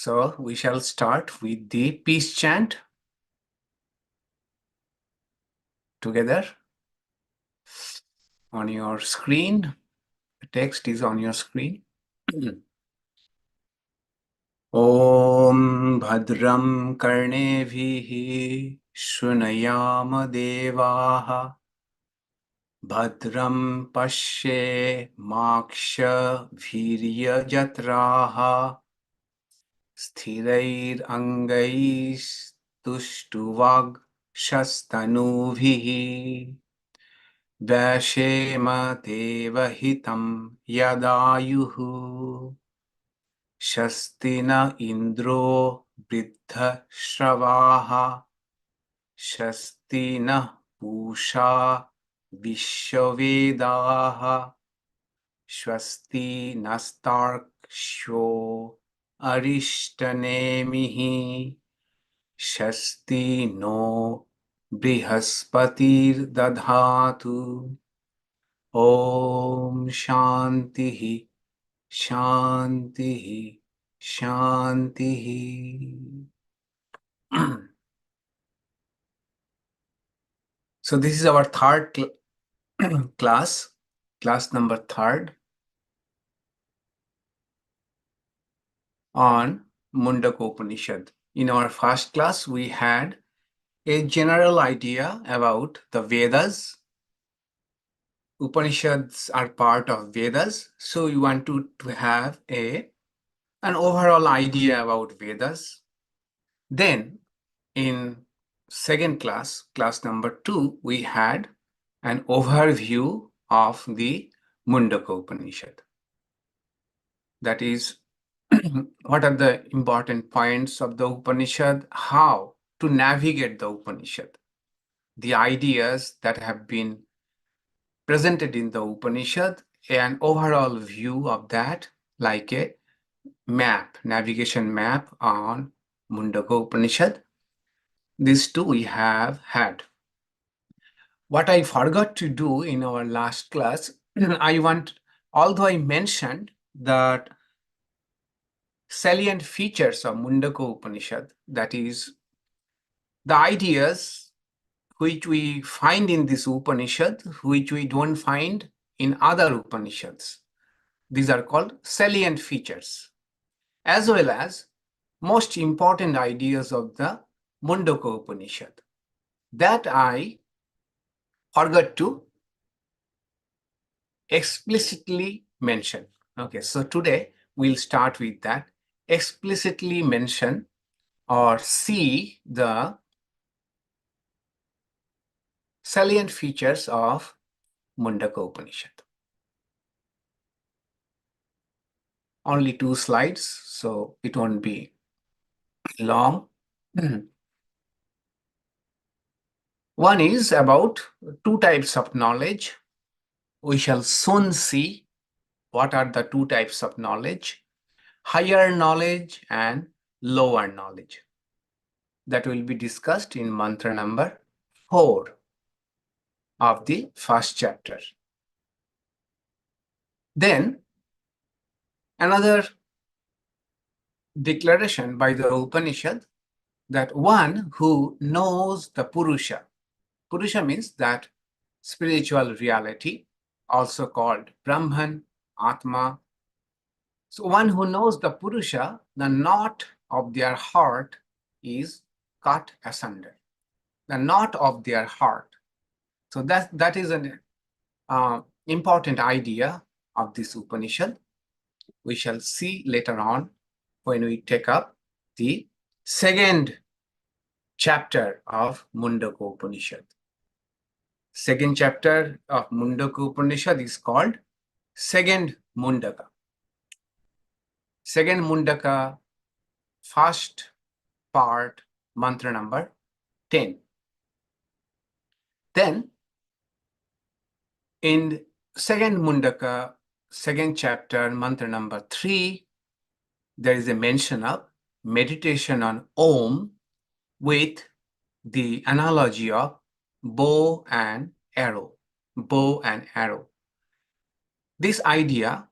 So we shall start with the peace chant together on your screen. The text is on your screen. Om Bhadram Karnevih Shrunayama Devaha Bhadram Pashye Maksha Virya Jatraha Sthirair Angais Tuštuvag Shastanubhihi Vyashema Devahitam Yadayuhu Shastina Indro Vriddha Shravaha Shastina Pusha Vishwavedaha Swasti Nastarksho Arishtanemihi Shasti no Brihaspatir Dadhatu Om Shantihi Shantihi Shantihi. So this is our third class number 3 on Mundaka Upanishad. In our first class, we had a general idea about the Vedas. Upanishads are part of Vedas, so we want to have an overall idea about Vedas. Then, in second class number 2, we had an overview of the Mundaka Upanishad. That is, what are the important points of the Upanishad, how to navigate the Upanishad, the ideas that have been presented in the Upanishad, an overall view of that, like a map, navigation map on Mundaka Upanishad. These two we have had. What I forgot to do in our last class, although I mentioned that salient features of Mundaka Upanishad, that is, the ideas which we find in this Upanishad, which we don't find in other Upanishads. These are called salient features, as well as most important ideas of the Mundaka Upanishad. That I forgot to explicitly mention. Okay, so today we'll start with that. Explicitly mention or see the salient features of Mundaka Upanishad. Only 2 slides, so it won't be long. One is about 2 types of knowledge. We shall soon see what are the 2 types of knowledge: higher knowledge and lower knowledge. That will be discussed in mantra number 4 of the first chapter. Then another declaration by the Upanishad that one who knows the Purusha. Purusha means that spiritual reality, also called Brahman, Atma. So one who knows the Purusha, the knot of their heart is cut asunder. The knot of their heart. So that is an important idea of this Upanishad. We shall see later on when we take up the second chapter of Mundaka Upanishad. Second chapter of Mundaka Upanishad is called Second Mundaka. Second Mundaka, first part, mantra number 10. Then, in second Mundaka, second chapter, mantra number 3, there is a mention of meditation on Om with the analogy of bow and arrow. Bow and arrow. This idea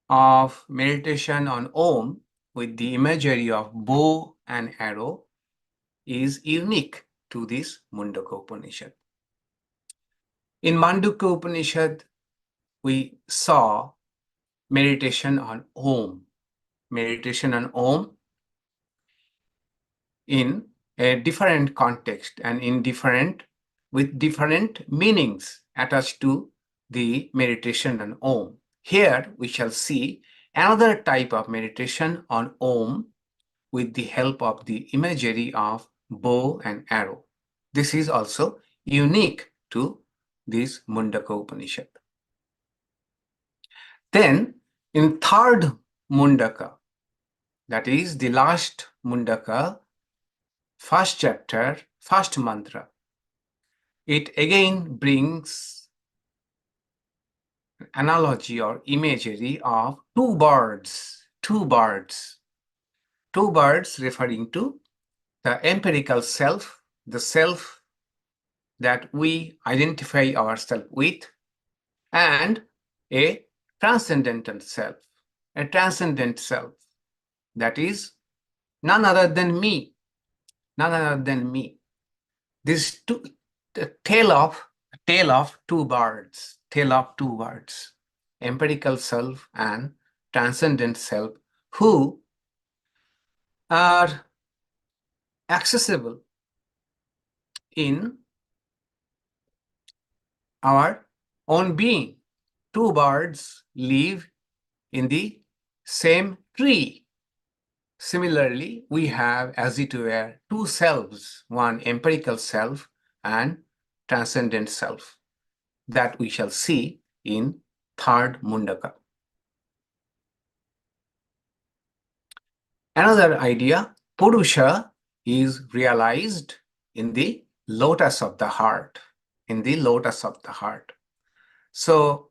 of meditation on Om with the imagery of bow and arrow is unique to this Mundaka Upanishad. In Mandukya Upanishad, we saw meditation on Om. Meditation on Om in a different context and with different meanings attached to the meditation on Om. Here we shall see another type of meditation on Om with the help of the imagery of bow and arrow. This is also unique to this Mundaka Upanishad. Then in third Mundaka, that is the last Mundaka, first chapter, first mantra, it again brings analogy or imagery of two birds referring to the empirical self, the self that we identify ourselves with, and a transcendental self, a transcendent self that is none other than me, none other than me. This tale of two birds, empirical self and transcendent self, who are accessible in our own being. Two birds live in the same tree. Similarly, we have, as it were, two selves, one empirical self and transcendent self, that we shall see in third Mundaka. Another idea, Purusha is realized in the lotus of the heart, in the lotus of the heart. So,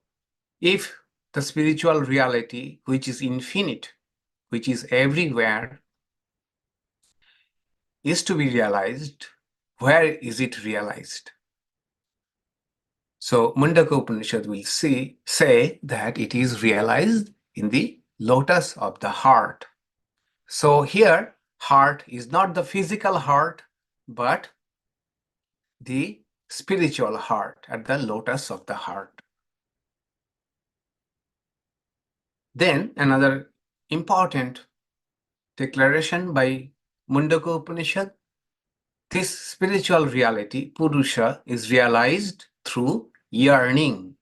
if the spiritual reality, which is infinite, which is everywhere, is to be realized, where is it realized? So, Mundaka Upanishad will say that it is realized in the lotus of the heart. So, here, heart is not the physical heart, but the spiritual heart at the lotus of the heart. Then, another important declaration by Mundaka Upanishad, this spiritual reality, Purusha, is realized through yearning,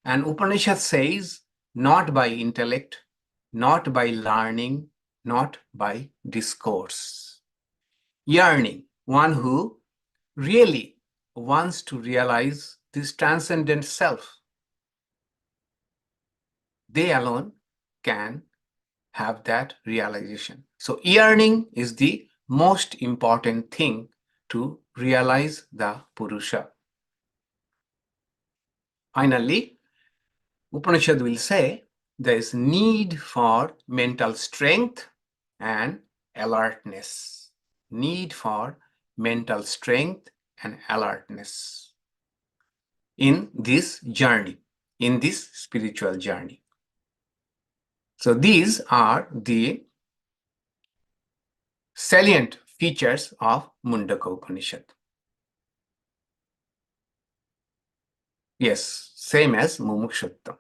And Upanishad says, not by intellect, not by learning, not by discourse. Yearning, one who really wants to realize this transcendent self, they alone can have that realization. So yearning is the most important thing to realize the Purusha. Finally, Upanishad will say there is need for mental strength and alertness. Need for mental strength and alertness in this journey, in this spiritual journey. So these are the salient features of Mundaka Upanishad. Yes, same as Mumukshutvam.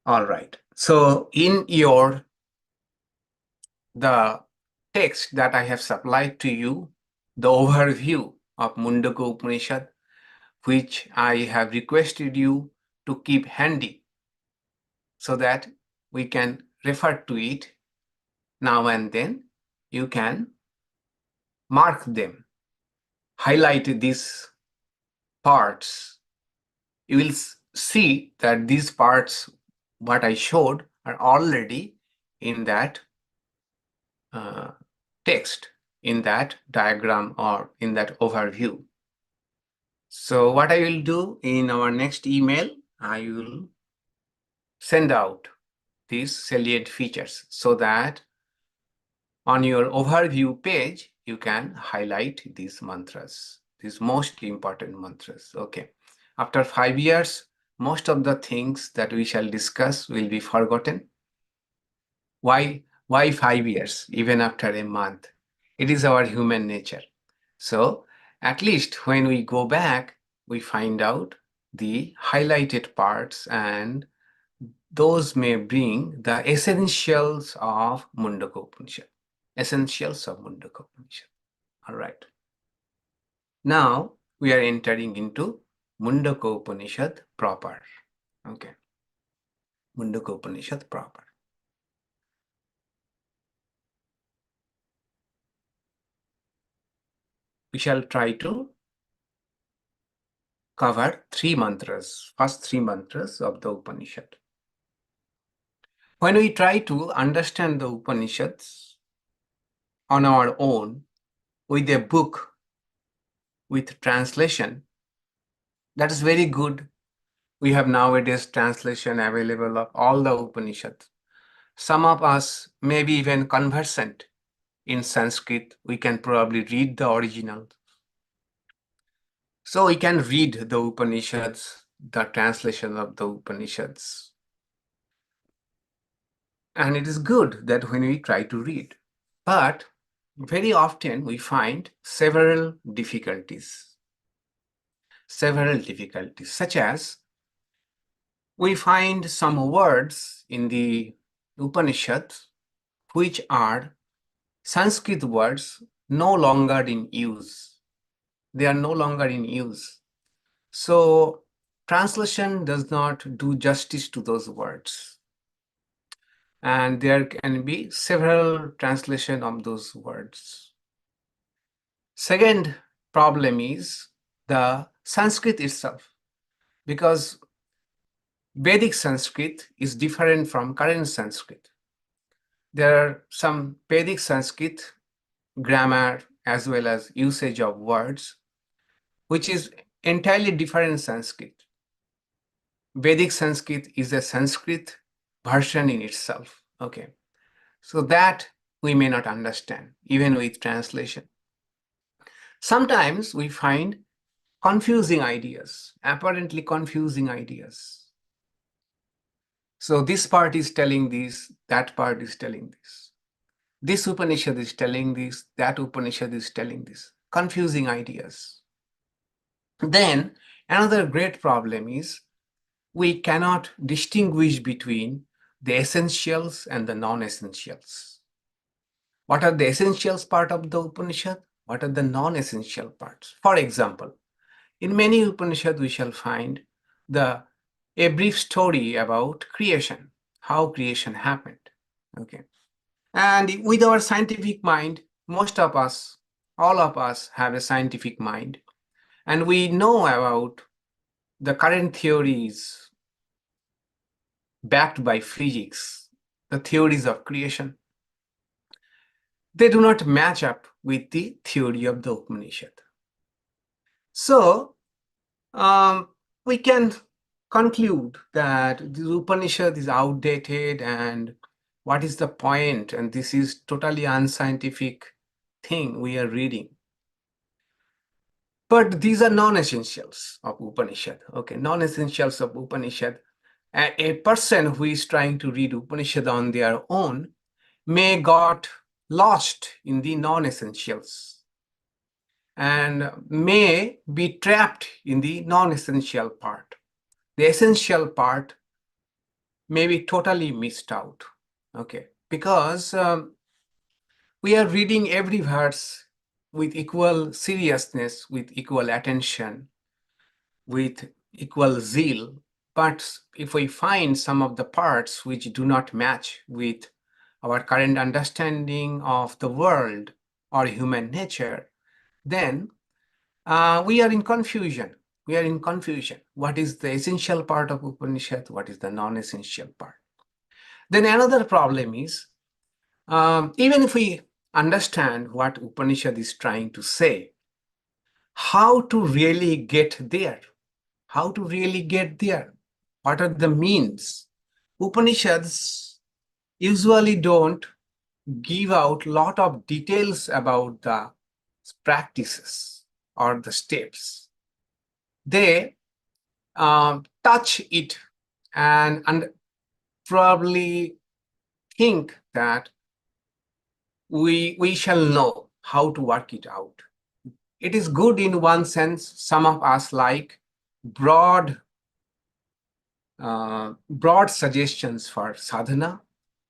All right. So in the text that I have supplied to you, the overview of Mundaka Upanishad, which I have requested you to keep handy so that we can refer to it now and then. You can mark them, highlight these parts. You will see that these parts, what I showed, are already in that text, in that diagram, or in that overview. So what I will do in our next email, I will send out these salient features so that on your overview page, you can highlight these mantras, these most important mantras. Okay. After 5 years, most of the things that we shall discuss will be forgotten. Why 5 years, even after a month? It is our human nature. So at least when we go back, we find out the highlighted parts, and those may bring the essentials of Mundaka Upanishad. Essentials of Mundaka Upanishad. All right. Now we are entering into Mundaka Upanishad proper. Okay. Mundaka Upanishad proper. We shall try to cover three mantras, first three mantras of the Upanishad. When we try to understand the Upanishads on our own with a book, with translation, that is very good. We have nowadays translation available of all the Upanishads. Some of us may be even conversant in Sanskrit. We can probably read the original. So we can read the Upanishads, the translation of the Upanishads. And it is good that when we try to read. But very often we find several difficulties, such as we find some words in the Upanishads which are Sanskrit words no longer in use. They are no longer in use. So translation does not do justice to those words. And there can be several translations of those words. Second problem is the Sanskrit itself, because Vedic Sanskrit is different from current Sanskrit. There are some Vedic Sanskrit grammar as well as usage of words, which is entirely different Sanskrit. Vedic Sanskrit is a Sanskrit version in itself. Okay, so that we may not understand, even with translation. Sometimes we find confusing ideas, apparently confusing ideas. So this part is telling this, that part is telling this. This Upanishad is telling this, that Upanishad is telling this. Confusing ideas. Then another great problem is we cannot distinguish between the essentials and the non-essentials. What are the essentials part of the Upanishad? What are the non-essential parts? For example, in many Upanishads we shall find a brief story about creation, how creation happened. Okay. And with our scientific mind, most of us, all of us have a scientific mind, and we know about the current theories backed by physics, the theories of creation. They do not match up with the theory of the Upanishad. So we can conclude that the Upanishad is outdated, and what is the point? And this is totally unscientific thing we are reading. But these are non-essentials of Upanishad. Okay, non-essentials of Upanishad. A person who is trying to read Upanishad on their own may got lost in the non-essentials and may be trapped in the non-essential part. The essential part may be totally missed out. Okay, because we are reading every verse with equal seriousness, with equal attention, with equal zeal. But if we find some of the parts which do not match with our current understanding of the world or human nature, then we are in confusion. We are in confusion. What is the essential part of Upanishad? What is the non-essential part? Then another problem is, even if we understand what Upanishad is trying to say, how to really get there? How to really get there? What are the means? Upanishads usually don't give out a lot of details about the practices or the steps. They touch it and probably think that we shall know how to work it out. It is good in one sense. Some of us like broad suggestions for sadhana,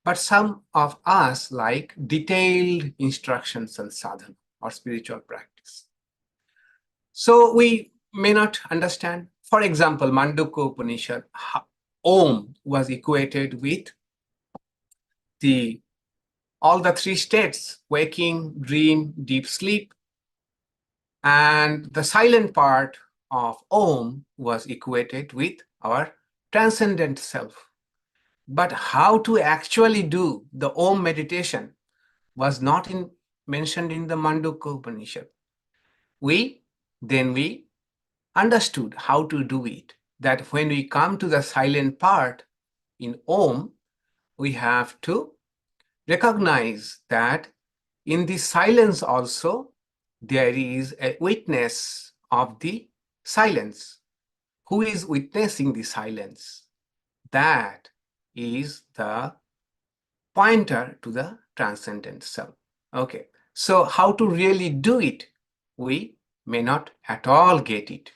but some of us like detailed instructions on sadhana or spiritual practice. So we may not understand. For example, Mundaka Upanishad, Om was equated with all the three states: waking, dream, deep sleep. And the silent part of Om was equated with our transcendent self. But how to actually do the Om meditation was not mentioned in the Mundaka Upanishad. Then we understood how to do it, that when we come to the silent part in Om, we have to recognize that in the silence also there is a witness of the silence. Who is witnessing the silence? That is the pointer to the transcendent self. Okay, so how to really do it? We may not at all get it.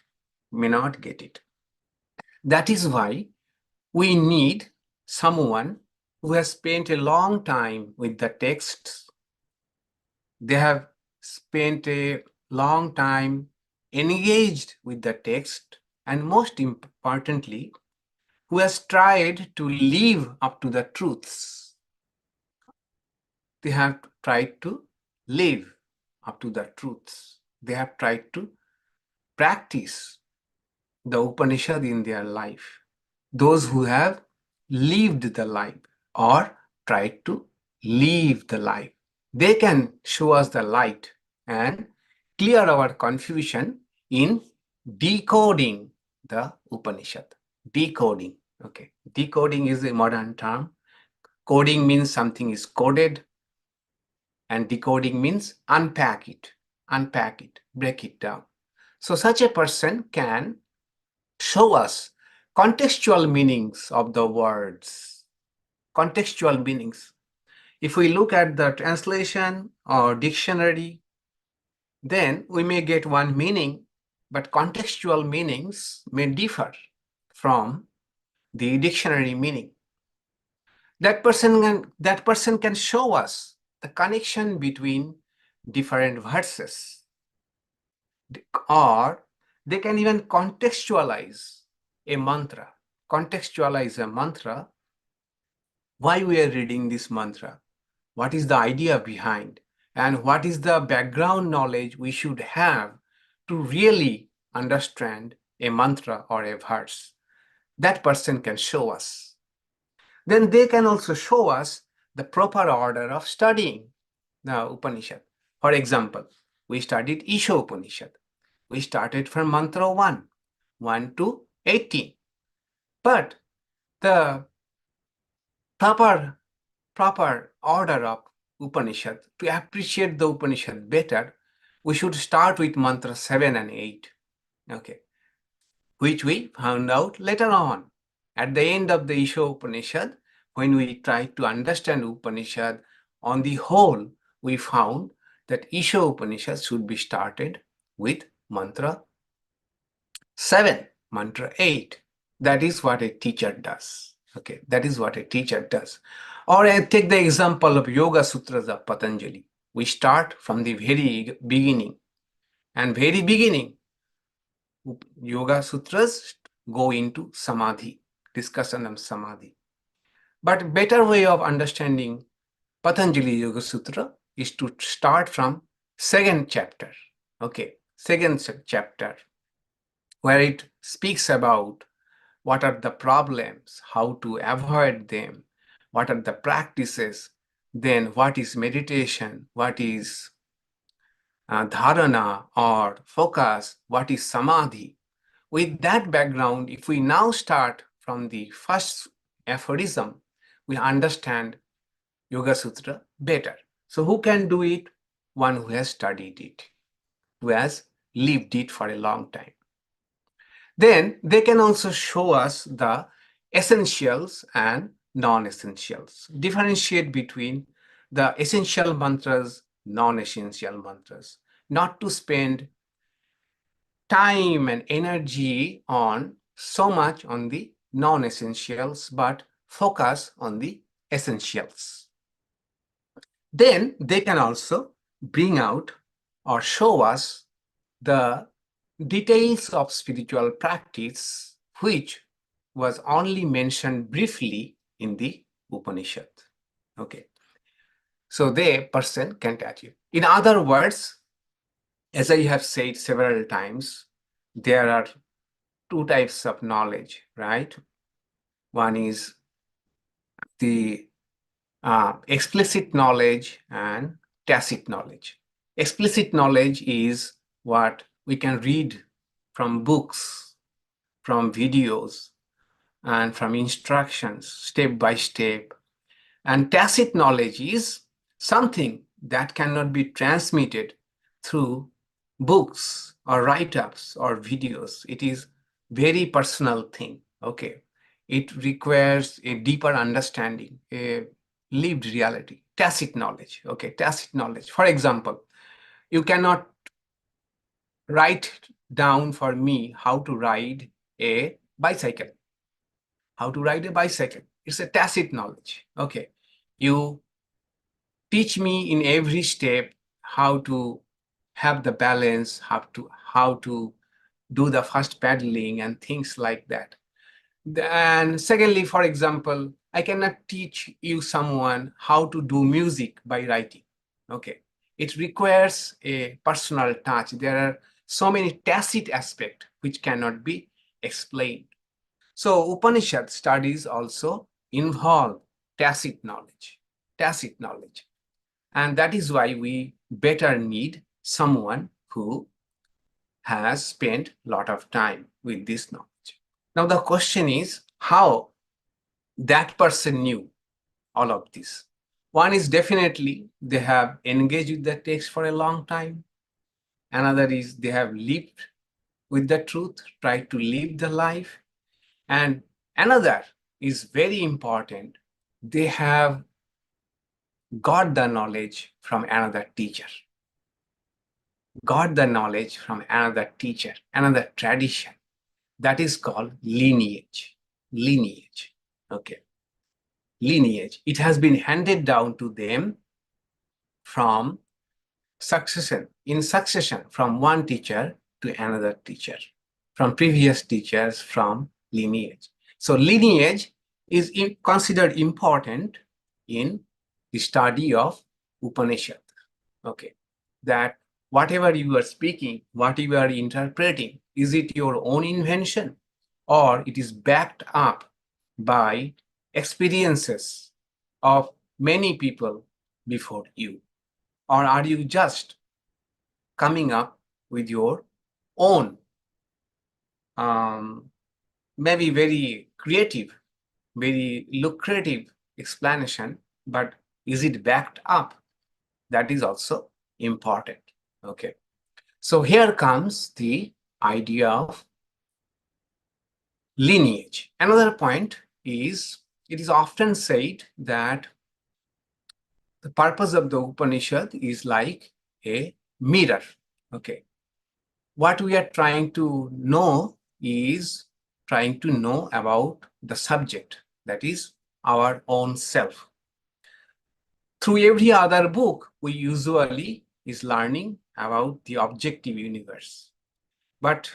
That is why we need someone who has spent a long time with the texts. They have spent a long time engaged with the text, and most importantly, who has tried to live up to the truths. They have tried to live up to the truths. They have tried to practice the Upanishad in their life. Those who have lived the life or tried to live the life, they can show us the light and clear our confusion in decoding the Upanishad. Decoding. Okay. Decoding is a modern term. Coding means something is coded, and decoding means unpack it, break it down. So such a person can show us contextual meanings of the words. Contextual meanings. If we look at the translation or dictionary, then we may get one meaning, but contextual meanings may differ from the dictionary meaning. That person can show us the connection between different verses, or they can even contextualize a mantra. Why we are reading this mantra, what is the idea behind, and what is the background knowledge we should have to really understand a mantra or a verse. That person can show us. Then they can also show us the proper order of studying the Upanishad. For example, we studied Isha Upanishad. We started from mantra 1 to 18. But the proper order of Upanishad, to appreciate the Upanishad better, we should start with mantra 7 and 8, okay, which we found out later on. At the end of the Isha Upanishad, when we tried to understand Upanishad on the whole, we found that Isha Upanishad should be started with mantra 7, mantra 8. That is what a teacher does. Okay, that is what a teacher does. Or I take the example of Yoga Sutras of Patanjali. We start from the very beginning. And very beginning, Yoga Sutras go into Samadhi, discussion of Samadhi. But better way of understanding Patanjali Yoga Sutra is to start from second chapter. Okay, second chapter, where it speaks about what are the problems, how to avoid them, what are the practices, then what is meditation, what is dharana or focus, what is samadhi. With that background, if we now start from the first aphorism, we understand Yoga Sutra better. So who can do it? One who has studied it, who has lived it for a long time. Then they can also show us the essentials and non-essentials. Differentiate between the essential mantras, non-essential mantras. Not to spend time and energy on so much on the non-essentials, but focus on the essentials. Then they can also bring out or show us the details of spiritual practice, which was only mentioned briefly in the Upanishad. Okay. So the person can achieve. In other words, as I have said several times, there are two types of knowledge, right? One is the explicit knowledge and tacit knowledge. Explicit knowledge is what we can read from books, from videos, and from instructions, step by step. And tacit knowledge is something that cannot be transmitted through books or write-ups or videos. It is very personal thing, okay? It requires a deeper understanding, a lived reality, tacit knowledge, okay? Tacit knowledge. For example, you cannot write down for me how to ride a bicycle. How to ride a bicycle. It's a tacit knowledge, okay? You teach me in every step how to have the balance, how to do the first paddling and things like that. And secondly, for example, I cannot teach you someone how to do music by writing. Okay, it requires a personal touch. There are so many tacit aspects which cannot be explained. So Upanishad studies also involve tacit knowledge, tacit knowledge. And that is why we better need someone who has spent a lot of time with this knowledge. Now the question is how that person knew all of this. One is definitely they have engaged with the text for a long time. Another is they have lived with the truth, tried to live the life. And another is very important. They have got the knowledge from another teacher. Got the knowledge from another teacher, another tradition. That is called lineage. Lineage. Okay. Lineage. It has been handed down to them from succession, in succession from one teacher to another teacher, from previous teachers, from lineage. So lineage is considered important in the study of Upanishad. Okay. That whatever you are speaking, what you are interpreting, is it your own invention or it is backed up by experiences of many people before you? Or are you just coming up with your own, maybe very creative, very lucrative explanation, but is it backed up? That is also important. Okay. So here comes the idea of lineage. Another point is, it is often said that the purpose of the Upanishad is like a mirror. Okay. What we are trying to know is trying to know about the subject, that is our own self. Through every other book, we usually is learning about the objective universe. But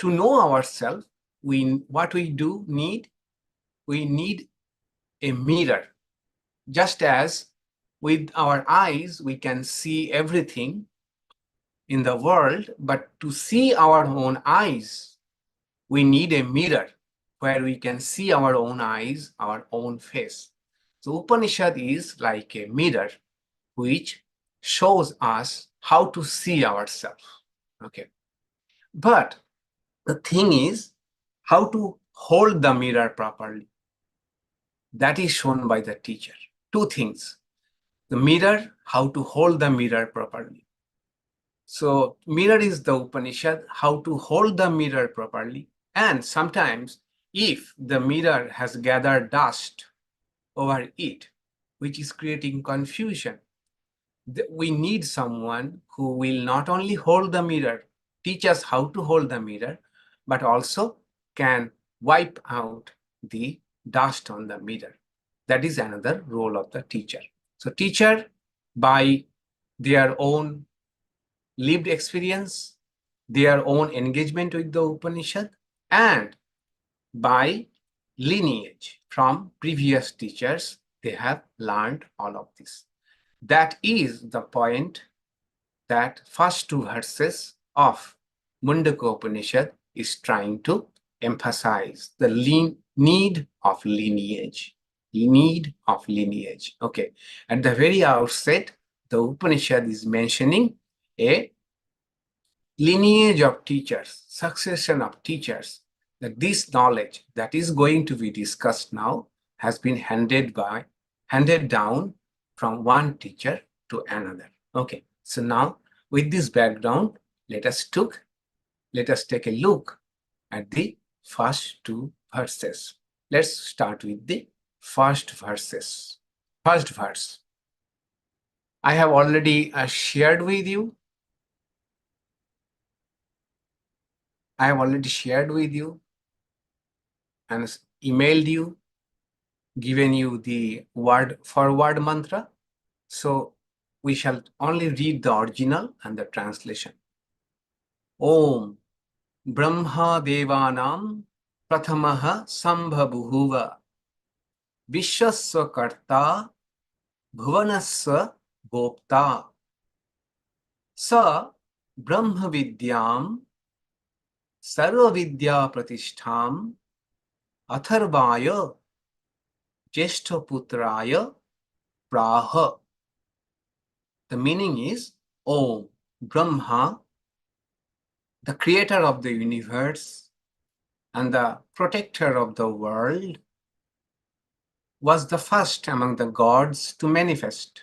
to know ourselves, what we do need, we need a mirror. Just as with our eyes, we can see everything in the world, but to see our own eyes, we need a mirror where we can see our own eyes, our own face. So Upanishad is like a mirror which shows us how to see ourselves. Okay. But the thing is how to hold the mirror properly. That is shown by the teacher. Two things. The mirror, how to hold the mirror properly. So mirror is the Upanishad, how to hold the mirror properly. And sometimes if the mirror has gathered dust over it, which is creating confusion. We need someone who will not only hold the mirror, teach us how to hold the mirror, but also can wipe out the dust on the mirror. That is another role of the teacher. So teacher, by their own lived experience, their own engagement with the Upanishad, and by lineage from previous teachers, they have learned all of this. That is the point that first two verses of Mundaka Upanishad is trying to emphasize, the need of lineage. Need of lineage. Okay. At the very outset, the Upanishad is mentioning a lineage of teachers, succession of teachers, that this knowledge that is going to be discussed now has been handed down from one teacher to another. Okay, so now with this background, let us take a look at the first two verses. Let's start with the first verses. First verse. I have already shared with you. I have already shared with you and emailed you, given you the word for word mantra. So we shall only read the original and the translation. Om Brahma devānāṃ prathamaḥ saṃbabhūva viśvasya kartā bhuvanasya goptā sa brahmavidyāṃ sarvavidyāpratiṣṭhām atharvāya jyeṣṭhaputrāya prāha. The meaning is, Om Brahma, the creator of the universe and the protector of the world, was the first among the gods to manifest.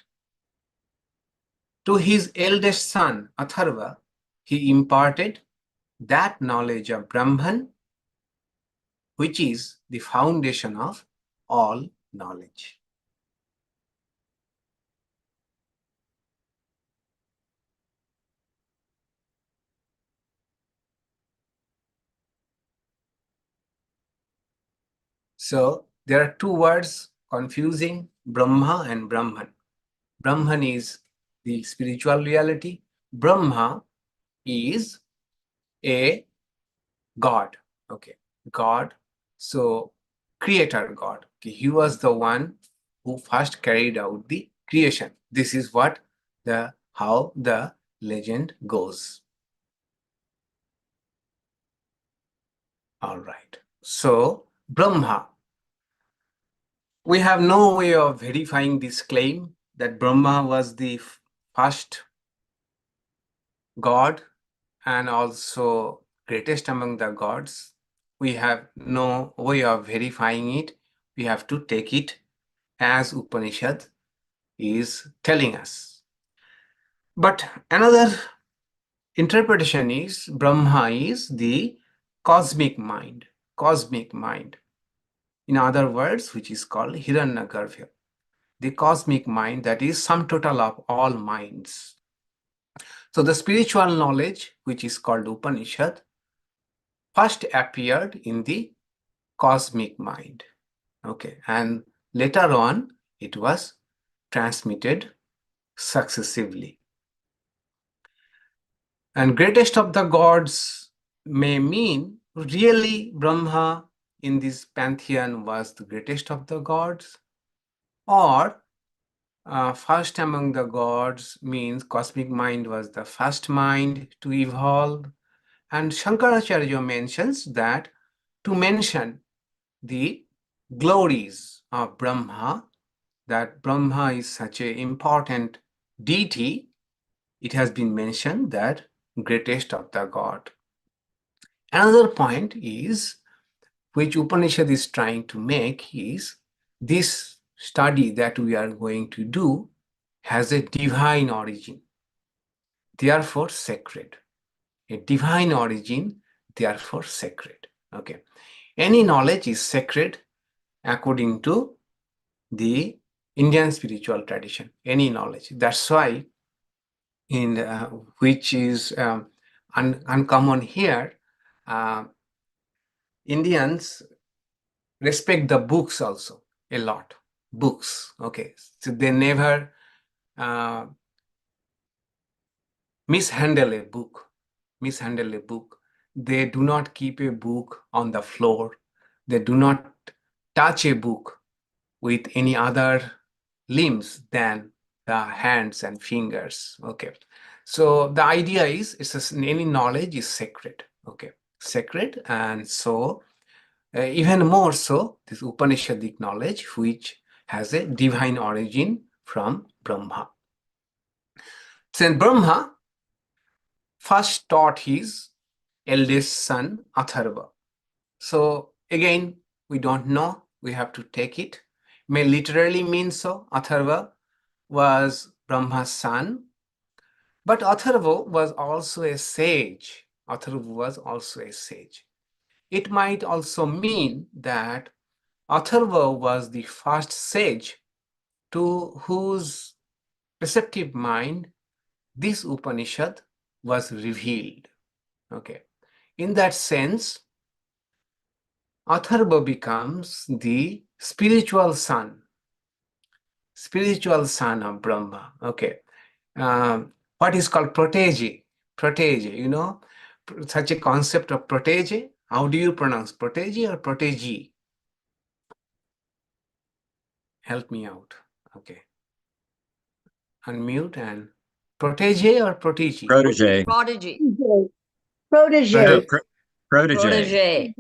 To his eldest son, Atharva, he imparted that knowledge of Brahman, which is the foundation of all knowledge. So there are two words confusing, Brahma and Brahman. Brahman is the spiritual reality. Brahma is a God. Okay, God. So creator God. Okay, he was the one who first carried out the creation. This is what how the legend goes. All right. So Brahma. We have no way of verifying this claim that Brahma was the first God and also greatest among the gods. We have no way of verifying it. We have to take it as Upanishad is telling us. But another interpretation is Brahma is the cosmic mind. Cosmic mind. In other words, which is called Hiranyagarbha, the cosmic mind that is sum total of all minds. So the spiritual knowledge, which is called Upanishad, first appeared in the cosmic mind. Okay, and later on it was transmitted successively. And greatest of the gods may mean really Brahma in this pantheon was the greatest of the gods, or first among the gods means cosmic mind was the first mind to evolve. And Shankaracharya mentions that to mention the glories of Brahma, that Brahma is such an important deity, it has been mentioned that greatest of the god. Another point is, which Upanishad is trying to make, is this study that we are going to do has a divine origin, therefore sacred. A divine origin, therefore sacred. Okay. Any knowledge is sacred according to the Indian spiritual tradition, any knowledge. That's why in which is uncommon here, Indians respect the books also a lot. Books, okay. So they never mishandle a book. They do not keep a book on the floor. They do not touch a book with any other limbs than the hands and fingers. Okay. So the idea is, any knowledge is sacred. Okay. Sacred. And so even more so, this Upanishadic knowledge, which has a divine origin from Brahma. Since Brahma first taught his eldest son, Atharva. So again, we don't know, we have to take it. May literally mean so. Atharva was Brahma's son, but Atharva was also a sage. It might also mean that Atharva was the first sage to whose receptive mind this Upanishad was revealed. Okay. In that sense, Atharva becomes the spiritual son of Brahma. Okay. What is called protege, such a concept of protege. How do you pronounce protege or protege? Help me out. Okay. Unmute and protege or protege? Protege. Prodigy. Protege. Protege.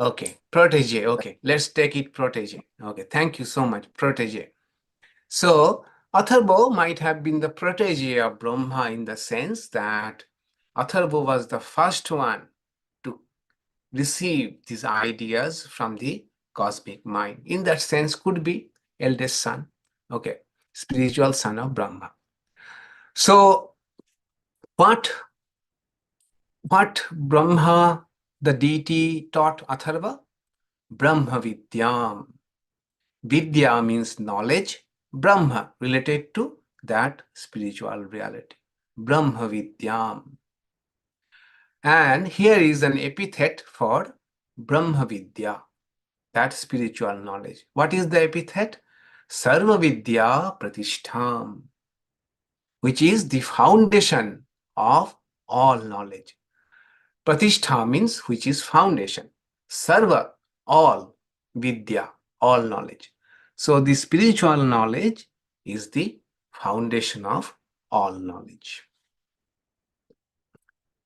Okay, protege. Okay, let's take it protege. Okay, thank you so much, protege. So Atharva might have been the protege of Brahma in the sense that Atharva was the first one to receive these ideas from the cosmic mind. In that sense, could be eldest son. Okay, spiritual son of Brahma. So what Brahma, the deity, taught Atharva? Brahmavidyāṃ. Vidya means knowledge. Brahma related to that spiritual reality. Brahmavidyāṃ. And here is an epithet for Brahmavidya, that spiritual knowledge. What is the epithet? Sarvavidyāpratiṣṭhām, which is the foundation of all knowledge. Pratishtha means which is foundation. Sarva, all. Vidya, all knowledge. So the spiritual knowledge is the foundation of all knowledge.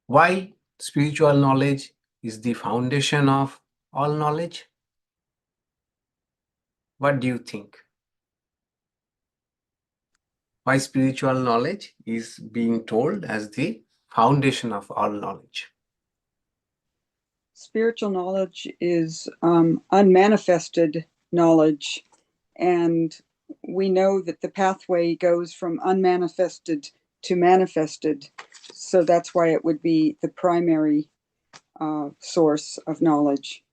Why spiritual knowledge is the foundation of all knowledge? What do you think? Why spiritual knowledge is being told as the foundation of all knowledge? Spiritual knowledge is unmanifested knowledge, and we know that the pathway goes from unmanifested to manifested, so that's why it would be the primary source of knowledge.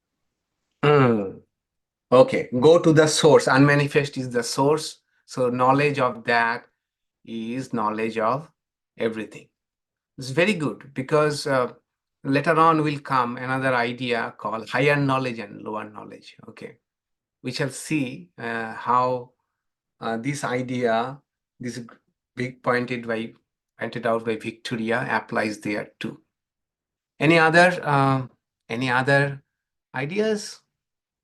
Okay, go to the source. Unmanifest is the source, so knowledge of that is knowledge of everything. It's very good, because later on will come another idea called higher knowledge and lower knowledge. Okay, we shall see how this idea, this big pointed out by Victoria, applies there too. Any other ideas?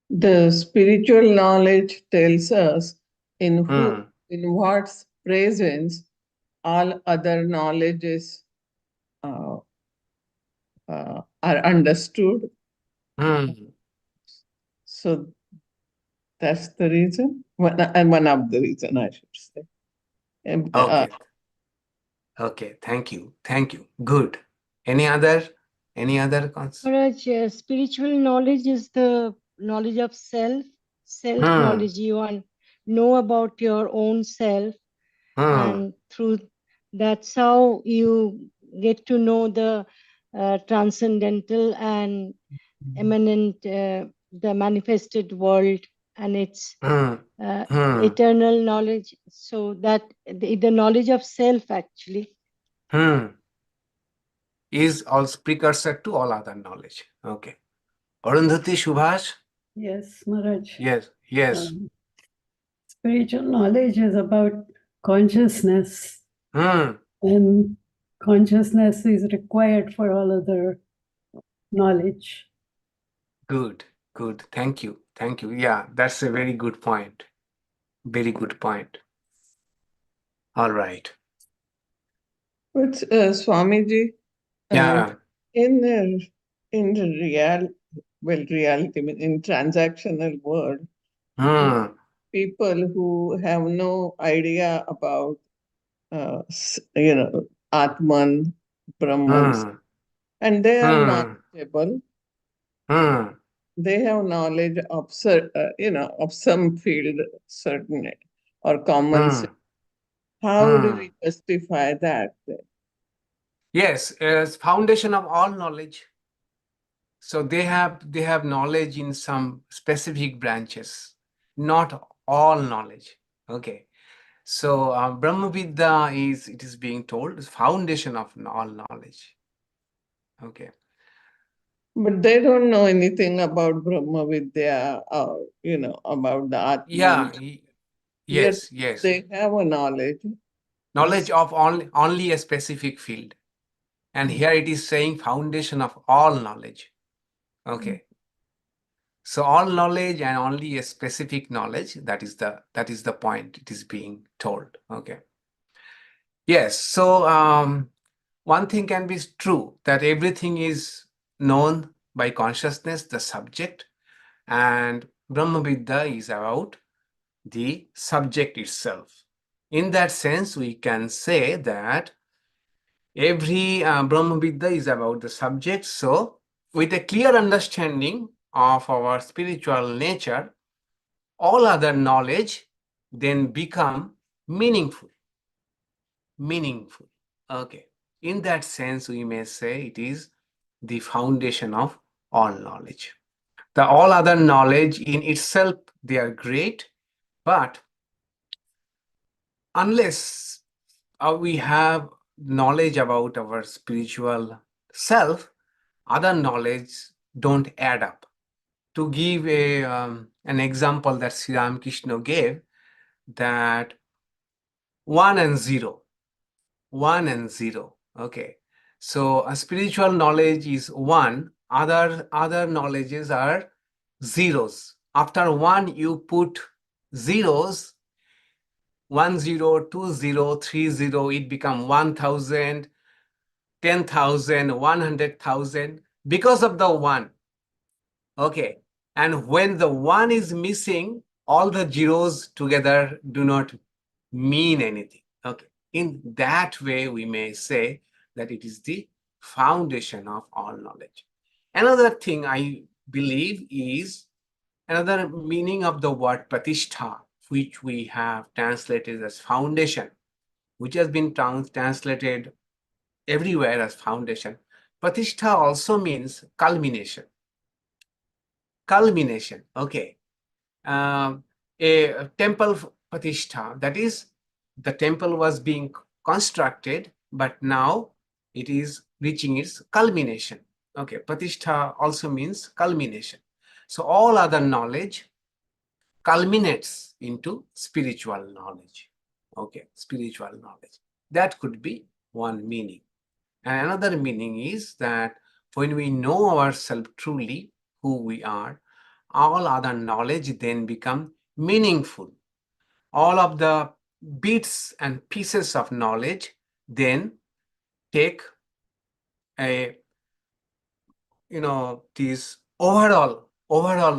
The spiritual knowledge tells us in what presence all other knowledges are understood. So that's the reason, one of the reason, I should say. Okay, thank you. Good. Any other concept? Maharaj, spiritual knowledge is the knowledge of self knowledge. You know about your own self, and through that's how you get to know the transcendental and immanent, the manifested world and it's Hmm. eternal knowledge. So that the knowledge of self actually. Is also precursor to all other knowledge. Okay. Arundhati, Subhash? Yes, Maharaj. Yes. Spiritual knowledge is about consciousness, Hmm. and consciousness is required for all other knowledge. Good. Thank you. Yeah, that's a very good point. Very good point. All right. But Swamiji, Yeah. in the reality, I mean, in transactional world, people who have no idea about, Atman, Brahman, and they are knowledgeable. They have knowledge of, of some field, certain or common sense. How do we justify that? Yes, as foundation of all knowledge. So they have knowledge in some specific branches, not all knowledge. Okay. So Brahmavidyāṃ it is being told, is foundation of all knowledge. Okay. But they don't know anything about Brahmavidya or, about the Atman. Yeah. Yes. They have a knowledge. Knowledge of only a specific field. And here it is saying foundation of all knowledge. Okay. So all knowledge and only a specific knowledge, that is the point it is being told. Okay. Yes. So one thing can be true, that everything is known by consciousness, the subject, and Brahmavidyā is about the subject itself. In that sense, we can say that every Brahmavidyā is about the subject. So with a clear understanding of our spiritual nature, all other knowledge then become meaningful. Okay. In that sense, we may say it is the foundation of all knowledge. The all other knowledge in itself, they are great, but unless we have knowledge about our spiritual self, other knowledge don't add up. To give an example that Sri Ramakrishna gave, that 1 and 0. Okay. So a spiritual knowledge is 1, other knowledges are zeros. After 1, you put zeros, 1 0, 2 0, 3 0, it become 1,000, 10,000, 100,000 because of the 1. Okay. And when the 1 is missing, all the zeros together do not mean anything. Okay. In that way, we may say that it is the foundation of all knowledge. Another thing I believe is another meaning of the word pratishtha, which we have translated as foundation, which has been translated everywhere as foundation. Pratishtha also means culmination. Okay. A temple pratishtha, that is, the temple was being constructed, but now it is reaching its culmination. Okay, pratishtha also means culmination. So all other knowledge culminates into spiritual knowledge. Okay, spiritual knowledge. That could be one meaning. And another meaning is that when we know ourselves truly, who we are, all other knowledge then become meaningful. All of the bits and pieces of knowledge then take a, this overall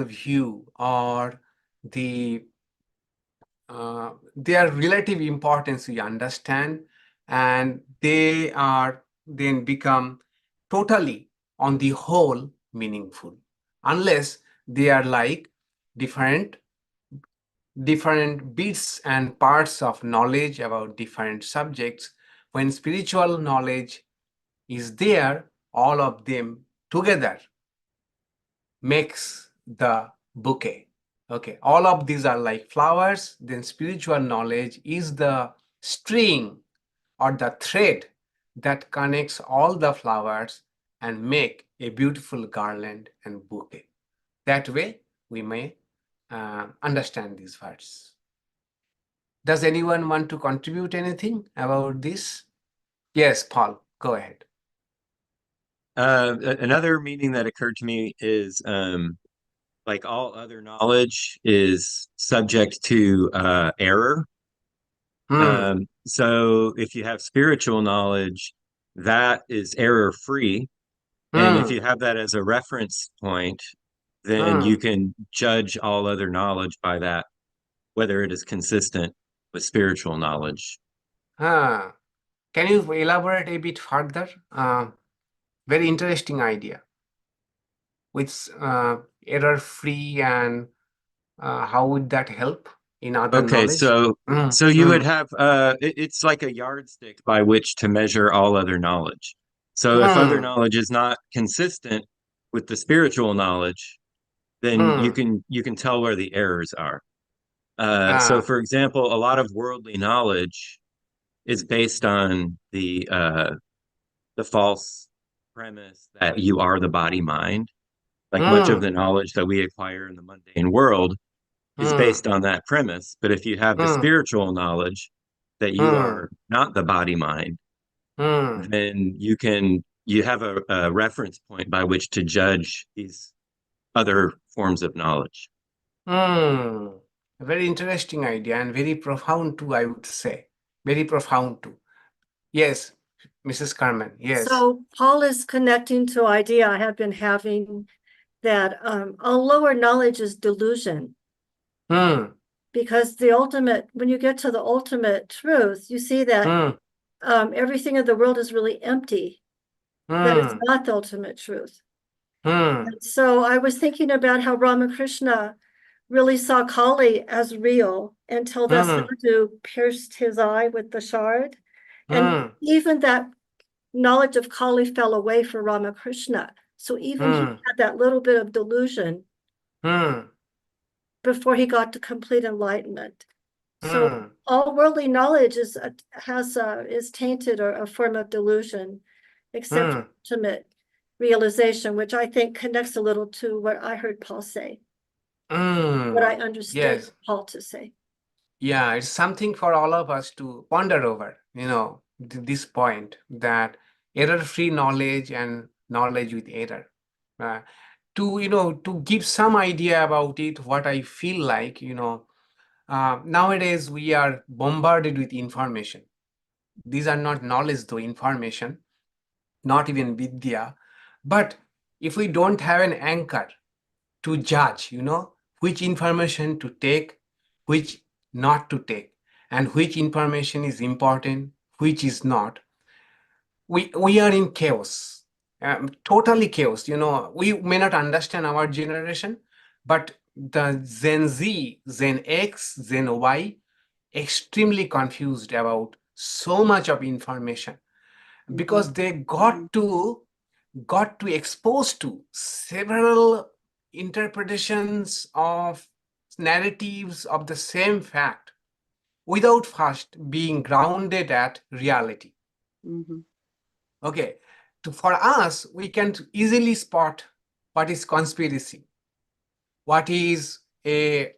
view, or their relative importance we understand, and they are then become totally on the whole meaningful, unless they are like different bits and parts of knowledge about different subjects. When spiritual knowledge is there, all of them together makes the bouquet. Okay, all of these are like flowers. Then spiritual knowledge is the string or the thread that connects all the flowers and make a beautiful garland and bouquet. That way we may understand these words. Does anyone want to contribute anything about this? Yes, Paul, go ahead. Another meaning that occurred to me is like all other knowledge is subject to error. So if you have spiritual knowledge, that is error free. And if you have that as a reference point, then you can judge all other knowledge by that, whether it is consistent with spiritual knowledge. Can you elaborate a bit further? Very interesting idea. With error free, and how would that help in other Okay, knowledge? so you would have it's like a yardstick by which to measure all other knowledge. So if other knowledge is not consistent with the spiritual knowledge, then you can tell where the errors are. So for example, a lot of worldly knowledge is based on the false premise that you are the body mind. Like much of the knowledge that we acquire in the mundane world is based on that premise. But if you have the spiritual knowledge that you are not the body mind, then you have a reference point by which to judge these other forms of knowledge. A very interesting idea and very profound too, I would say. Very profound too. Yes, Mrs. Carmen, yes. So Paul is connecting to idea I have been having that all lower knowledge is delusion. Because the ultimate, when you get to the ultimate truth, you see that everything in the world is really empty, that it's not the ultimate truth. And so I was thinking about how Ramakrishna really saw Kali as real until that sadhu pierced his eye with the shard. And even that knowledge of Kali fell away for Ramakrishna. So even he had that little bit of delusion before he got to complete enlightenment. So all worldly knowledge is tainted or a form of delusion, except ultimate realization, which I think connects a little to what I heard Paul say, what I understood Paul to say. Yeah, it's something for all of us to ponder over, this point that error-free knowledge and knowledge with error. To give some idea about it, what I feel like, nowadays we are bombarded with information. These are not knowledge though, information, not even vidya. But if we don't have an anchor to judge, which information to take, which not to take, and which information is important, which is not, we are in chaos, totally chaos. We may not understand our generation, but the Gen Z, Gen X, Gen Y, extremely confused about so much of information because they got to expose to several interpretations of narratives of the same fact without first being grounded at reality. Okay, for us, we can easily spot what is conspiracy, what is a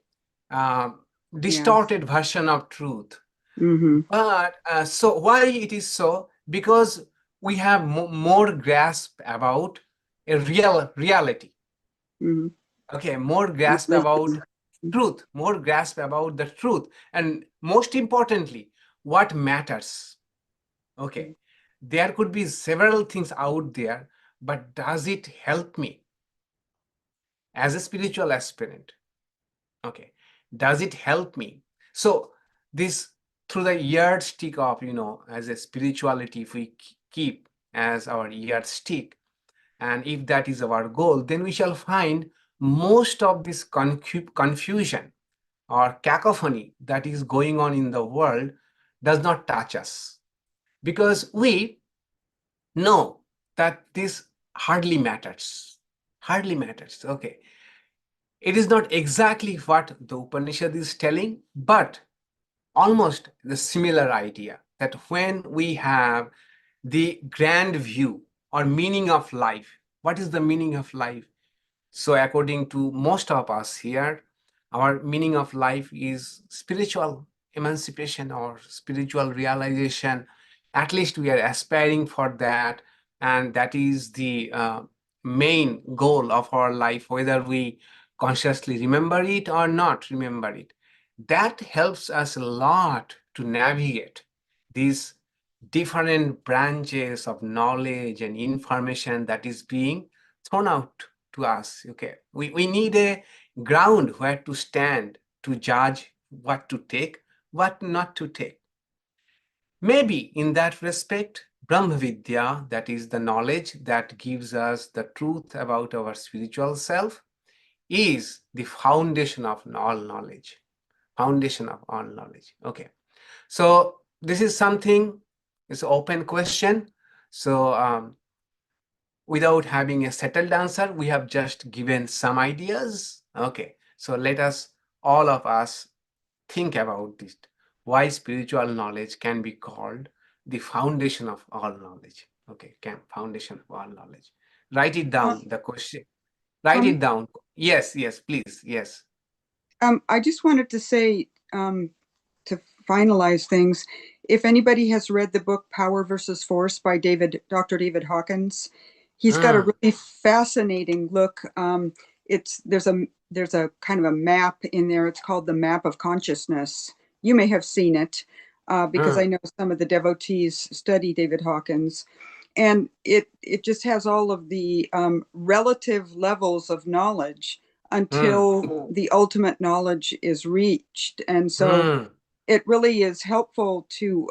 distorted version of truth. But so why it is so? Because we have more grasp about a reality. Okay, more grasp about truth, more grasp about the truth, and most importantly, what matters. Okay, there could be several things out there, but does it help me as a spiritual aspirant? Okay, does it help me? So this, through the yardstick of, as a spirituality, if we keep as our yardstick, and if that is our goal, then we shall find most of this confusion or cacophony that is going on in the world does not touch us, because we know that this hardly matters. Okay. It is not exactly what the Upanishad is telling, but almost the similar idea that when we have the grand view or meaning of life, what is the meaning of life? So according to most of us here, our meaning of life is spiritual emancipation or spiritual realization. At least we are aspiring for that, and that is the main goal of our life, whether we consciously remember it or not remember it. That helps us a lot to navigate these different branches of knowledge and information that is being thrown out to us. Okay, we need a ground where to stand to judge what to take, what not to take. Maybe in that respect, Brahmavidya, that is the knowledge that gives us the truth about our spiritual self, is the foundation of all knowledge. Foundation of all knowledge. Okay, so this is something, it's an open question. So without having a settled answer, we have just given some ideas. Okay, so let us, all of us, think about this. Why spiritual knowledge can be called the foundation of all knowledge. Okay, foundation of all knowledge. Write it down, the question. Write it down. Yes, yes, please, yes. I just wanted to say, to finalize things, if anybody has read the book Power versus Force by Dr. David Hawkins, he's got a really fascinating look. There's a kind of a map in there. It's called the Map of Consciousness. You may have seen it because I know some of the devotees study David Hawkins. And it just has all of the relative levels of knowledge until the ultimate knowledge is reached. And so it really is helpful to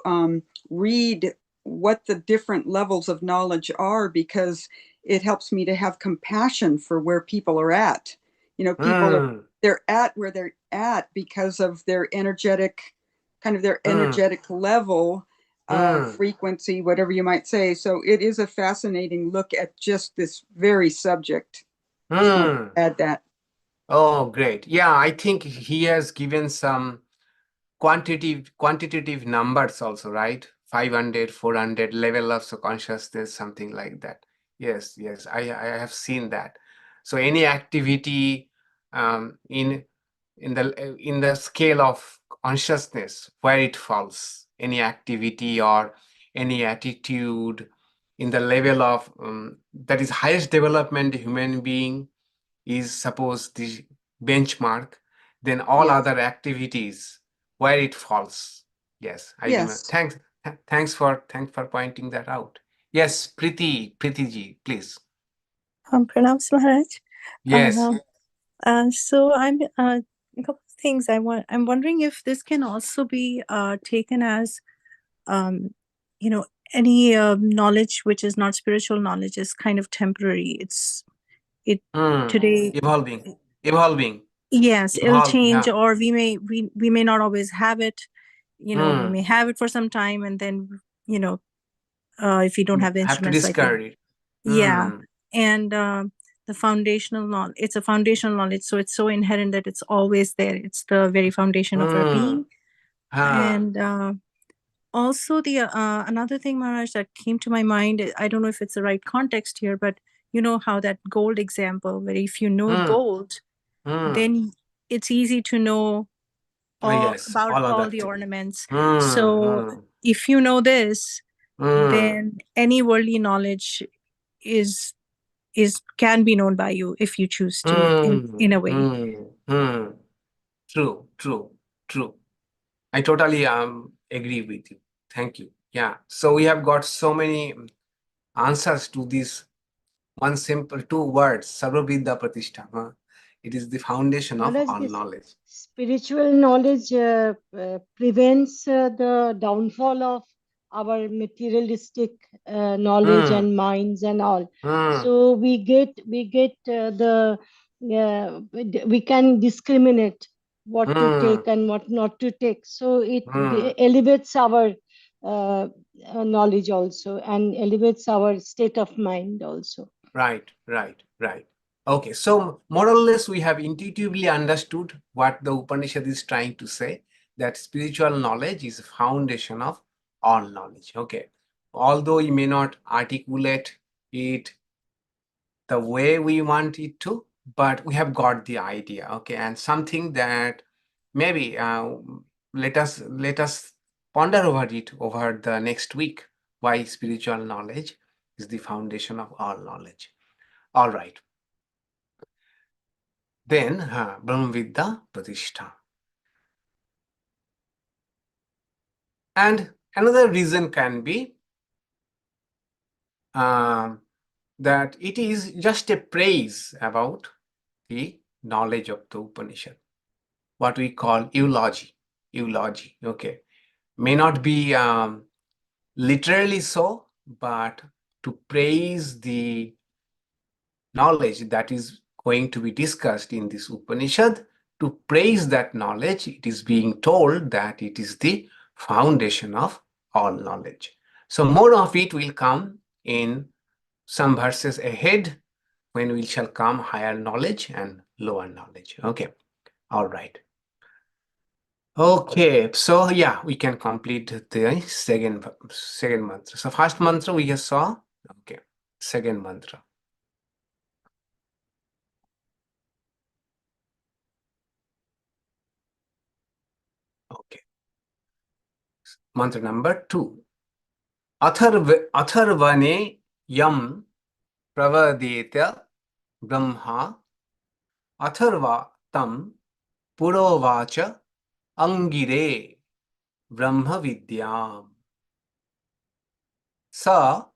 read what the different levels of knowledge are, because it helps me to have compassion for where people are at. You know, people, they're at where they're at because of their energetic, kind of their energetic level, frequency, whatever you might say. So it is a fascinating look at just this very subject. Just want to add that. Oh, great. Yeah, I think he has given some quantitative numbers also, right? 500, 400 level of consciousness, something like that. Yes, yes, I have seen that. So any activity in the scale of consciousness, where it falls, any activity or any attitude in the level of that is highest development human being is suppose the benchmark, then all other activities where it falls. Yes, I remember. Thanks for pointing that out. Yes, Priti ji, please. Pranam Maharaj. Yes. So I'm a couple of things I'm wondering if this can also be taken as any knowledge which is not spiritual knowledge is kind of temporary. Today evolving. Yes, it'll change, or we may not always have it. We may have it for some time, and then if we don't have the instruments, have to discard it. And the foundational knowledge, it's a foundational knowledge, so it's so inherent that it's always there. It's the very foundation of our being. And also the another thing, Maharaj, that came to my mind, I don't know if it's the right context here, but you know how that gold example, where if you know gold, then it's easy to know about all the ornaments. So if you know this, then any worldly knowledge can be known by you if you choose to, in a way. True. I totally agree with you. Thank you. Yeah. So we have got so many answers to this one simple 2 words, sarvavidyāpratiṣṭhām. It is the foundation of all knowledge. Spiritual knowledge prevents the downfall of our materialistic knowledge and minds and all. So we can discriminate what to take and what not to take. So it elevates our knowledge also, and elevates our state of mind also. Right. Okay, so more or less we have intuitively understood what the Upanishad is trying to say, that spiritual knowledge is foundation of all knowledge. Okay, although we may not articulate it the way we want it to, but we have got the idea. Okay, and something that maybe let us ponder over it over the next week, why spiritual knowledge is the foundation of all knowledge. All right. Then brahmavidyāpratiṣṭhām. And another reason can be that it is just a praise about the knowledge of the Upanishad, what we call eulogy. Eulogy, okay, may not be literally so, but to praise the knowledge that is going to be discussed in this Upanishad, to praise that knowledge, it is being told that it is the foundation of all knowledge. So more of it will come in some verses ahead when we shall come higher knowledge and lower knowledge. Okay, all right. Okay, so yeah, we can complete the second mantra. So first mantra we just saw. Okay, second mantra. Okay. Mantra number 2. Atharvaṇe yam pravadeta Brahmā atharvā tam purovāca aṅgire brahmavidyāṃ sa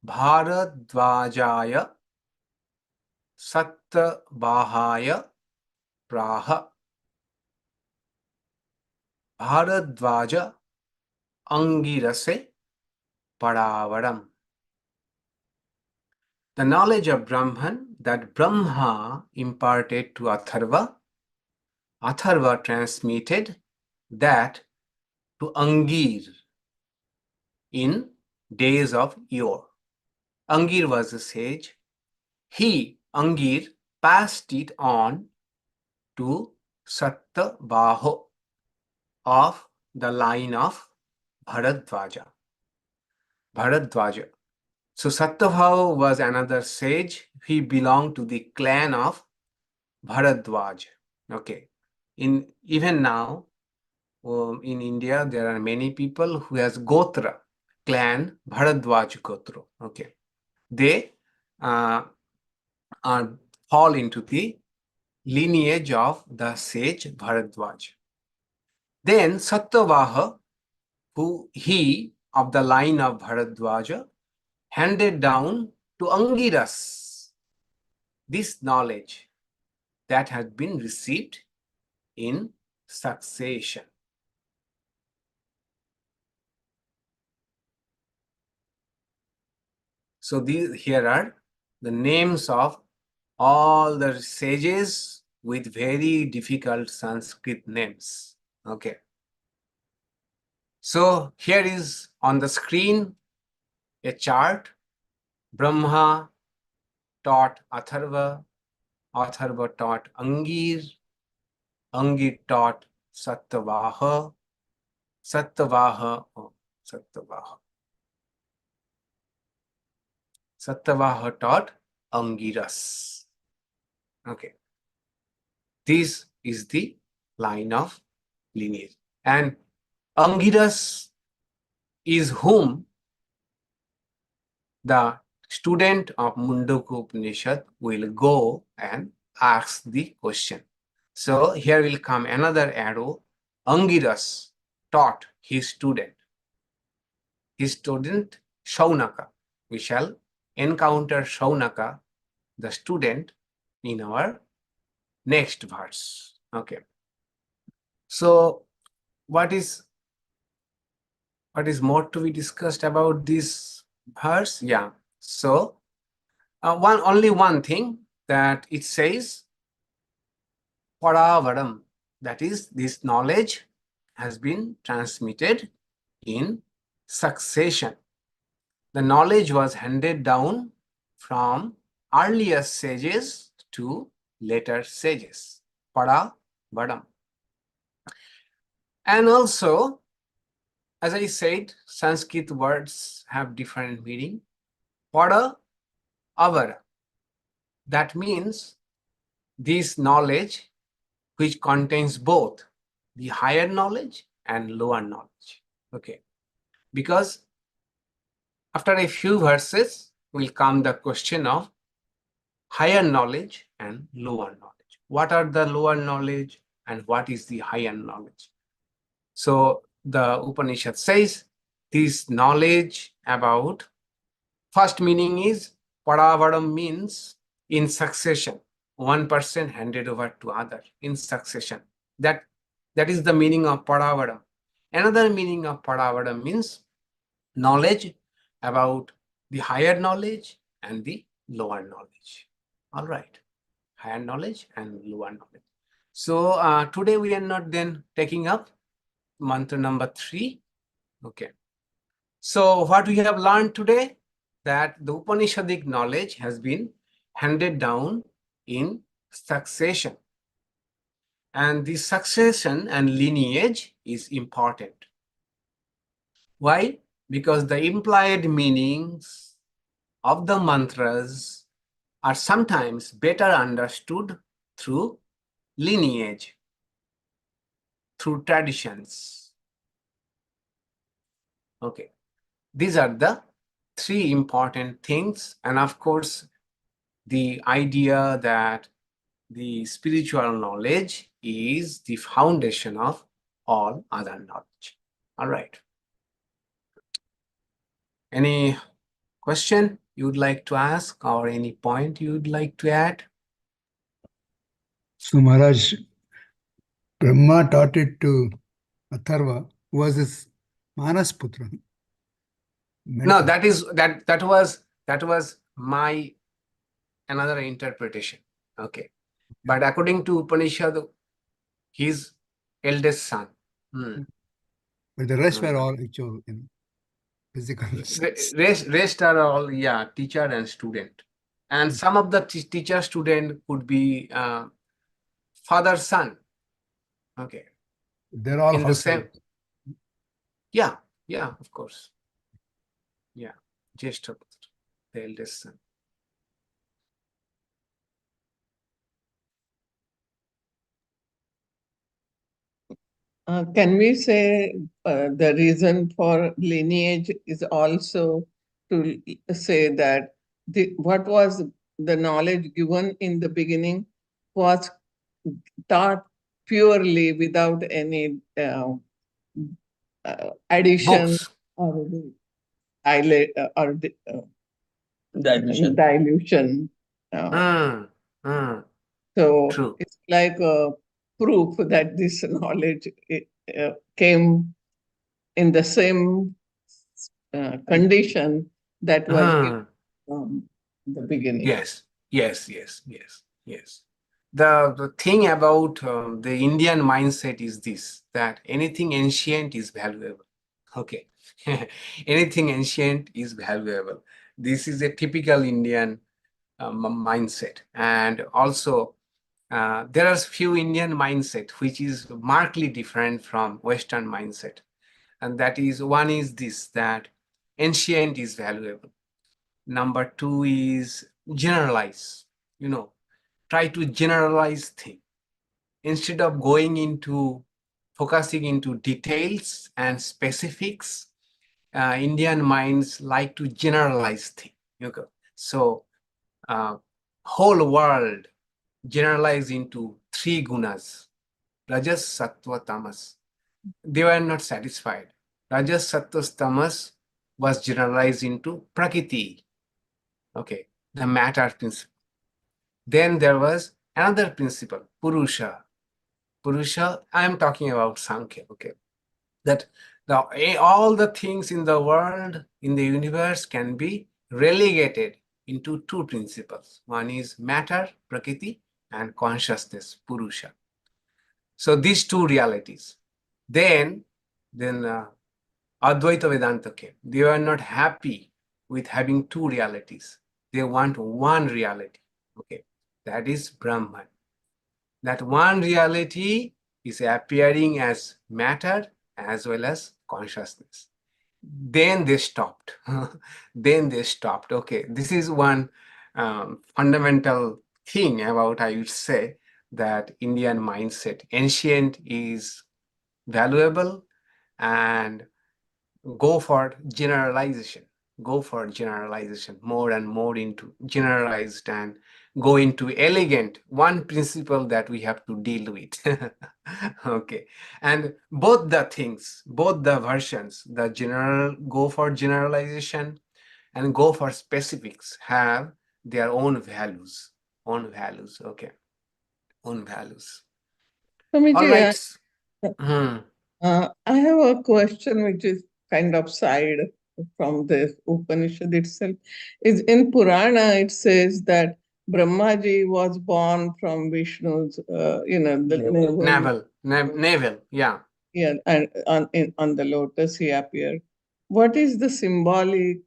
bhāradvājāya satyavāhāya prāha bhāradvāja aṅgirase parāvaram. The knowledge of Brahman that Brahma imparted to Atharva, Atharva transmitted that to aṅgire in days of yore. Aṅgire was a sage. He, aṅgire, passed it on to satyavāhāya of the line of bhāradvājā. Bhāradvājā. So Satyavāhāya was another sage. He belonged to the clan of Bhāradvājā. Okay. Even now, in India, there are many people who has gotra, clan Bhāradvājā gotra. Okay. They fall into the lineage of the sage Bhāradvājā. Then Satyavāhāya, he of the line of Bhāradvājā, handed down to aṅgirase this knowledge that has been received in succession. So here are the names of all the sages with very difficult Sanskrit names. Okay. So here is on the screen a chart. Brahma taught Atharva, Atharva taught aṅgire, aṅgire taught Satyavāhāya, Satyavāhāya taught aṅgirase. Okay. This is the line of lineage. And aṅgirase is whom the student of Mundaka Upanishad will go and ask the question. So here will come another arrow. Aṅgirase taught his student Shaunaka. We shall encounter Shaunaka, the student, in our next verse. Okay. So what is more to be discussed about this verse? Yeah. So only one thing, that it says parāvaram, that is, this knowledge has been transmitted in succession. The knowledge was handed down from earlier sages to later sages. Pada, Vadam. And also, as I said, Sanskrit words have different meaning. Pada, Avara. That means this knowledge which contains both the higher knowledge and lower knowledge. Okay. Because after a few verses will come the question of higher knowledge and lower knowledge. What are the lower knowledge and what is the higher knowledge? So the Upanishad says this knowledge about, first meaning is Paravadam, means in succession, one person handed over to other in succession. That is the meaning of Paravadam. Another meaning of Paravadam means knowledge about the higher knowledge and the lower knowledge. All right, higher knowledge and lower knowledge. So today we are not then taking up mantra number 3. Okay. So what we have learned today, that the Upanishadic knowledge has been handed down in succession. And this succession and lineage is important. Why? Because the implied meanings of the mantras are sometimes better understood through lineage, through traditions. Okay. These are the 3 important things. And of course, the idea that the spiritual knowledge is the foundation of all other knowledge. All right. Any question you would like to ask or any point you would like to add? So Maharaj, Brahma taught it to Atharva, who was his Manasputra. No, that was my another interpretation. Okay. But according to Upanishad, his eldest son. But the rest were all actual, physical. Rest are all, yeah, teacher and student. And some of the teacher student could be father son. Okay. They're all in the same. Yeah, of course. Yeah, jyeṣṭhaputrāya, the eldest son. Can we say the reason for lineage is also to say that what was the knowledge given in the beginning was taught purely without any addition Books. or dilution. So True. it's like a proof that this knowledge came in the same condition that was given from the beginning. Yes. The thing about the Indian mindset is this, that anything ancient is valuable. Okay. Anything ancient is valuable. This is a typical Indian mindset. And also, there are few Indian mindset which is markedly different from Western mindset. And that is, one is this, that ancient is valuable. Number 2 is generalize, try to generalize things. Instead of focusing into details and specifics, Indian minds like to generalize things. So, whole world generalized into 3 gunas, rajas, sattva, tamas. They were not satisfied. Rajas, sattva, tamas was generalized into prakriti. Okay, the matter principle. Then there was another principle, purusha. Purusha, I am talking about Sankhya. Okay, that all the things in the world, in the universe, can be relegated into 2 principles. One is matter, prakriti, and consciousness, purusha. So these 2 realities. Then Advaita Vedanta came. They were not happy with having 2 realities. They want one reality. Okay, that is Brahman. That one reality is appearing as matter as well as consciousness. Then they stopped. Then they stopped. Okay, this is one fundamental thing about, I would say, that Indian mindset. Ancient is valuable, and go for generalization. Go for generalization, more and more into generalized, and go into elegant, one principle that we have to deal with. Okay, and both the things, both the versions, the general go for generalization and go for specifics, have their own values. Okay, own values. All Swamiji, right. I have a question which is kind of side from the Upanishad itself. Is in Purana it says that Brahmaji was born from Vishnu's, the navel, yeah. Yeah, and on the lotus he appeared. What is the symbolic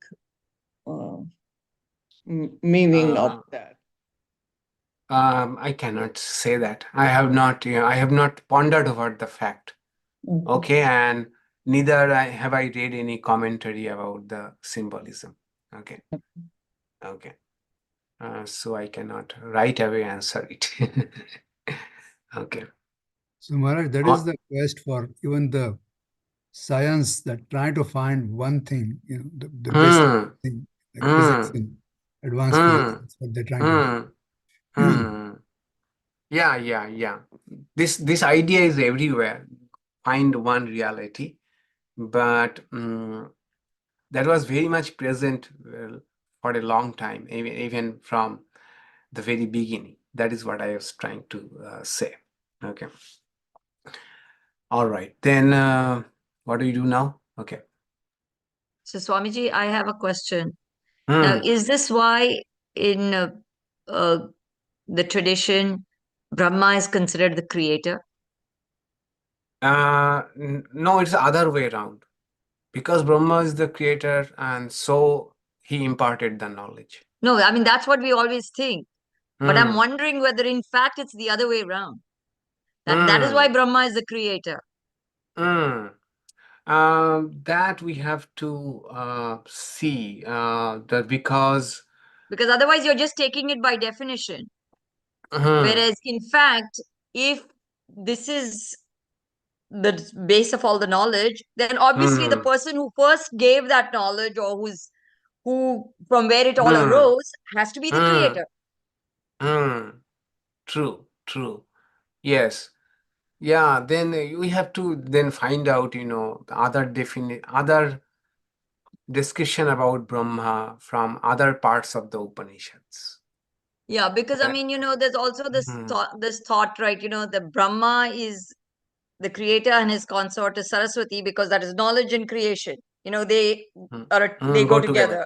meaning of that? I cannot say that. I have not pondered over the fact. Okay, and neither have I read any commentary about the symbolism. Okay. So I cannot right away answer it. Okay. So Maharaj, that is the quest for even the science, that trying to find one thing, the basic thing, like physics and advanced physics. That's what they're trying to do. Yeah. This idea is everywhere. Find one reality, but that was very much present for a long time, even from the very beginning. That is what I was trying to say. Okay. All right. Then what do you do now? Okay. So Swamiji, I have a question. Now, is this why in the tradition, Brahma is considered the creator? No, it's the other way around. Because Brahma is the creator, and so he imparted the knowledge. No, I mean, that's what we always think. But I'm wondering whether in fact it's the other way around. That is why Brahma is the creator. That we have to see that because otherwise you're just taking it by definition. Whereas in fact, if this is the base of all the knowledge, then obviously the person who first gave that knowledge, or who from where it all arose, has to be the creator. True. Yes. Yeah, then we have to then find out, the other discussion about Brahma from other parts of the Upanishads. Yeah, because I mean, there's also this thought, right? The Brahma is the creator and his consort is Saraswati, because that is knowledge and creation. They go together.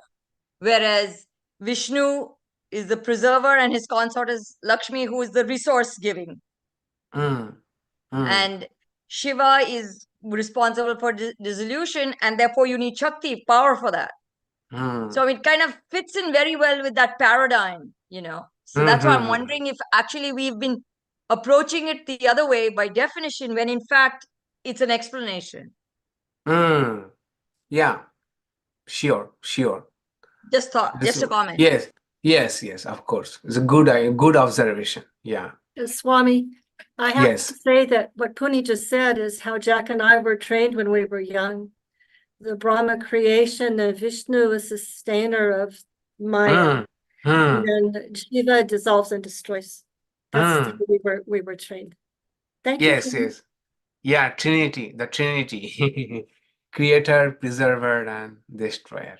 Whereas Vishnu is the preserver and his consort is Lakshmi, who is the resource giving. And Shiva is responsible for dissolution, and therefore you need Shakti, power for that. So it kind of fits in very well with that paradigm, So that's why I'm wondering if actually we've been approaching it the other way by definition, when in fact it's an explanation. Yeah, sure. Just a comment. Yes, of course. It's a good observation. Yeah. Swami, I have to say that what Puni just said is how Jack and I were trained when we were young. The Brahma creation, the Vishnu is the sustainer of Maya, and then Shiva dissolves and destroys. That's how we were trained. Thank you. Yes. Yeah, Trinity, the Trinity. Creator, preserver, and destroyer.